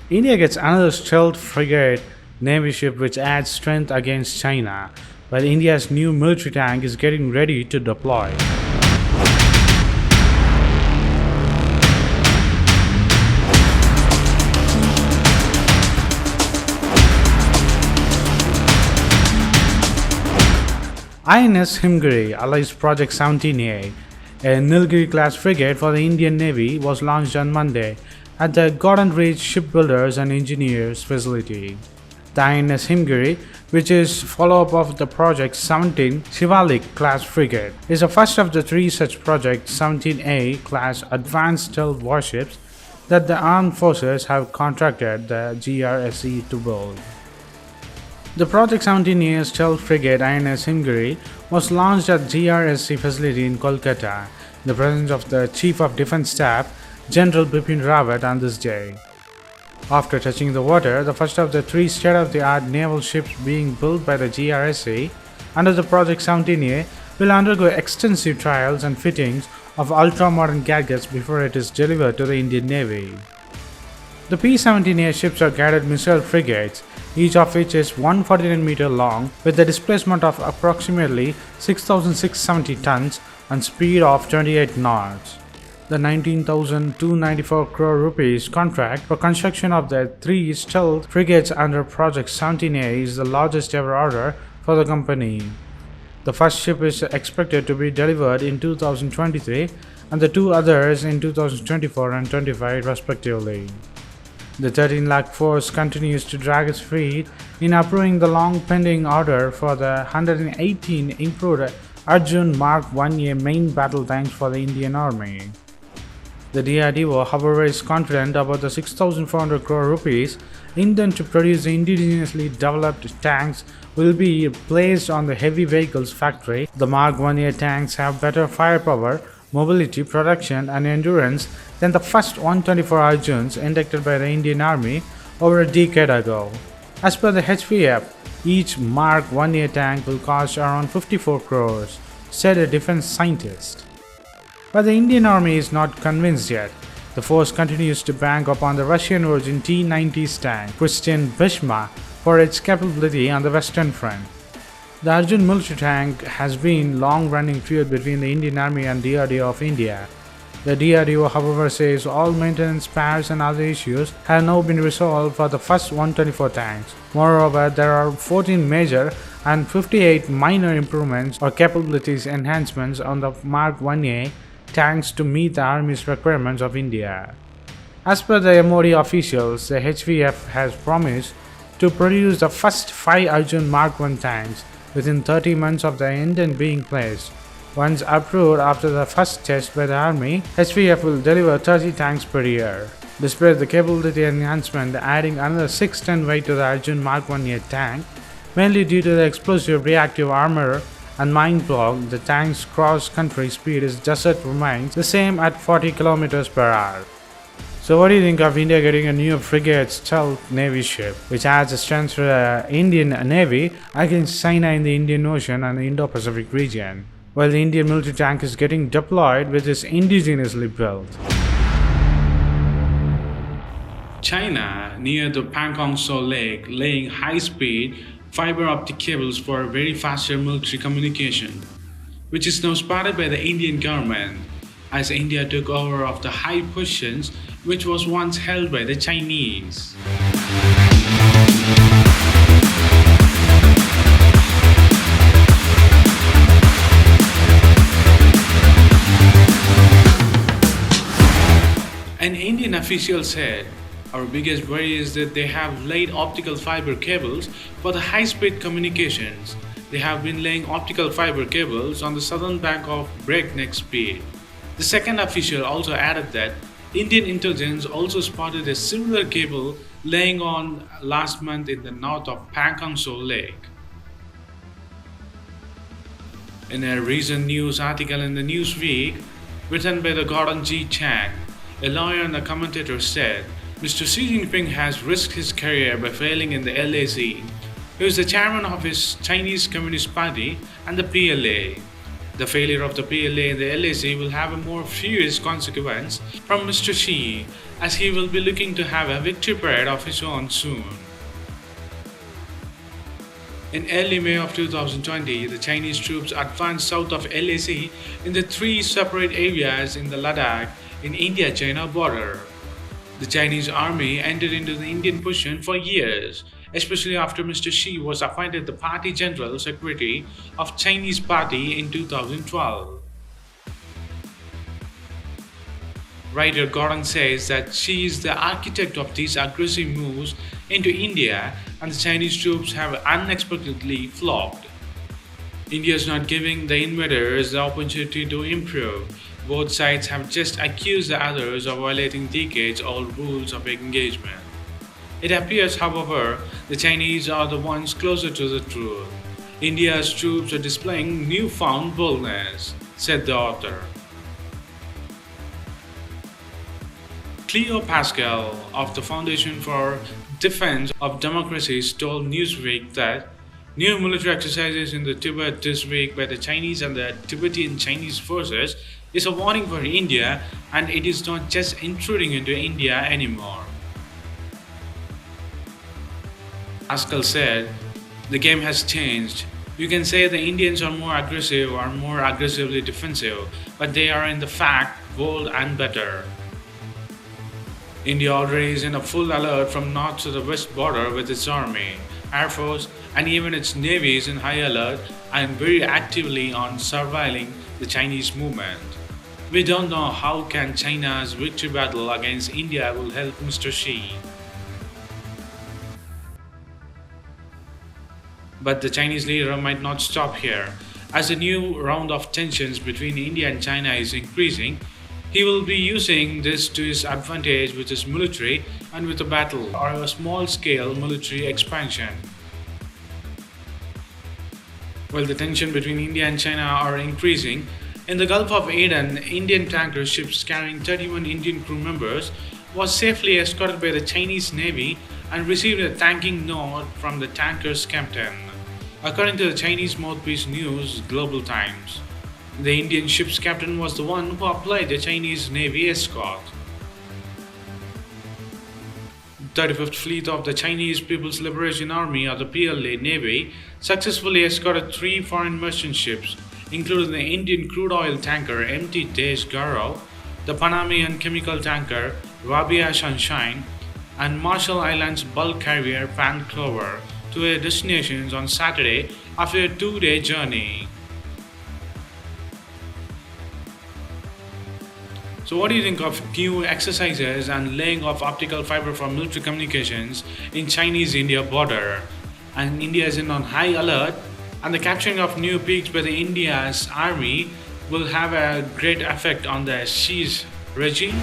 India gets another stealth frigate Navy ship which adds strength against China, while India's new military tank is getting ready to deploy. INS Himgiri, alias Project 17A, a Nilgiri-class frigate for the Indian Navy, was launched on Monday at the Garden Reach Shipbuilders and Engineers facility. The INS Himgiri, which is follow-up of the Project 17 Shivalik-class frigate, is the first of the three such Project 17A class advanced stealth warships that the armed forces have contracted the GRSE to build. The Project 17A stealth frigate INS Himgiri was launched at GRSE facility in Kolkata in the presence of the Chief of Defence Staff, General Bipin Rawat, on this day. After touching the water, the first of the three state-of-the-art naval ships being built by the GRSE under the Project 17A will undergo extensive trials and fittings of ultra-modern gadgets before it is delivered to the Indian Navy. The P-17A ships are guided missile frigates, each of which is 149 meters long with a displacement of approximately 6,670 tons and speed of 28 knots. The 19,294 crore rupees contract for construction of the three stealth frigates under Project 17A is the largest ever order for the company. The first ship is expected to be delivered in 2023 and the two others in 2024 and 25 respectively. The 13 lakh force continues to drag its feet in approving the long-pending order for the 118 improved Arjun Mark 1A main battle tanks for the Indian Army. The DRDO, however, is confident about the 6,400 crore rupees intended to produce the indigenously developed tanks will be placed on the heavy vehicles factory. The Mark 1A tanks have better firepower, mobility, production and endurance than the first 124 Arjuns inducted by the Indian Army over a decade ago. As per the HVF, each Mark 1A tank will cost around 54 crores, said a defense scientist. But the Indian Army is not convinced yet. The force continues to bank upon the Russian origin T-90 tank Christian Bishma for its capability on the Western Front. The Arjun military tank has been long-running feud between the Indian Army and DRDO of India. The DRDO, however, says all maintenance spares and other issues have now been resolved for the first 124 tanks. Moreover, there are 14 major and 58 minor improvements or capabilities enhancements on the Mark 1A tanks to meet the Army's requirements of India. As per the MOD officials, the HVF has promised to produce the first 5 Arjun Mark 1 tanks within 30 months of the engine being placed. Once approved after the first test by the Army, HVF will deliver 30 tanks per year. Despite the capability enhancement adding another 6 ton weight to the Arjun Mark 1A tank, mainly due to the explosive reactive armor and mine block, the tank's cross-country speed is just remains the same at 40 km per hour. So what do you think of India getting a new frigate stealth navy ship, which adds a strength to the Indian Navy against China in the Indian Ocean and the Indo-Pacific region, while the Indian military tank is getting deployed which is indigenously built? China, near the Pangong Tso Lake, laying high-speed fiber optic cables for very faster military communication, which is now spotted by the Indian government, as India took over of the high positions which was once held by the Chinese. An Indian official said, "Our biggest worry is that they have laid optical fiber cables for the high-speed communications. They have been laying optical fiber cables on the southern bank of breakneck speed." The second official also added that Indian intelligence also spotted a similar cable laying on last month in the north of Pangong Tso Lake. In a recent news article in the Newsweek, written by the Gordon G. Chang, a lawyer and a commentator said, Mr. Xi Jinping has risked his career by failing in the LAC. He is the chairman of his Chinese Communist Party and the PLA. The failure of the PLA and the LAC will have a more furious consequence from Mr. Xi, as he will be looking to have a victory parade of his own soon. In early May of 2020, the Chinese troops advanced south of LAC in the three separate areas in the Ladakh in India-China border. The Chinese army entered into the Indian position for years, especially after Mr. Xi was appointed the Party General Secretary of Chinese Party in 2012. Writer Gordon says that Xi is the architect of these aggressive moves into India, and the Chinese troops have unexpectedly flopped. India is not giving the invaders the opportunity to improve. Both sides have just accused the others of violating decades-old rules of engagement. It appears, however, the Chinese are the ones closer to the truth. India's troops are displaying newfound boldness, said the author. Cleo Pascal of the Foundation for Defense of Democracies told Newsweek that new military exercises in the Tibet this week by the Chinese and the Tibetan Chinese forces is a warning for India, and it is not just intruding into India anymore. Pascal said, "The game has changed. You can say the Indians are more aggressive or more aggressively defensive, but they are in the fact bold and better." India already is in a full alert from north to the west border with its army, air force, and even its navy is in high alert and very actively on surveilling the Chinese movement. We don't know how can China's victory battle against India will help Mr. Xi. But the Chinese leader might not stop here. As a new round of tensions between India and China is increasing, he will be using this to his advantage with his military and with a battle or a small-scale military expansion. While the tension between India and China are increasing, in the Gulf of Aden, Indian tanker ships carrying 31 Indian crew members was safely escorted by the Chinese Navy and received a thanking note from the tanker's captain, according to the Chinese mouthpiece News Global Times. The Indian ship's captain was the one who applied the Chinese Navy escort. The 35th Fleet of the Chinese People's Liberation Army, or the PLA Navy, successfully escorted 3 foreign merchant ships, including the Indian crude oil tanker MT Desh Garo, the Panamanian chemical tanker Rabia Sunshine, and Marshall Islands bulk carrier Pan Clover to their destinations on Saturday after a 2-day journey. So what do you think of new exercises and laying of optical fiber for military communications in Chinese-India border? And India is in on high alert, and the capturing of new peaks by the India's army will have a great effect on the Xi's regime.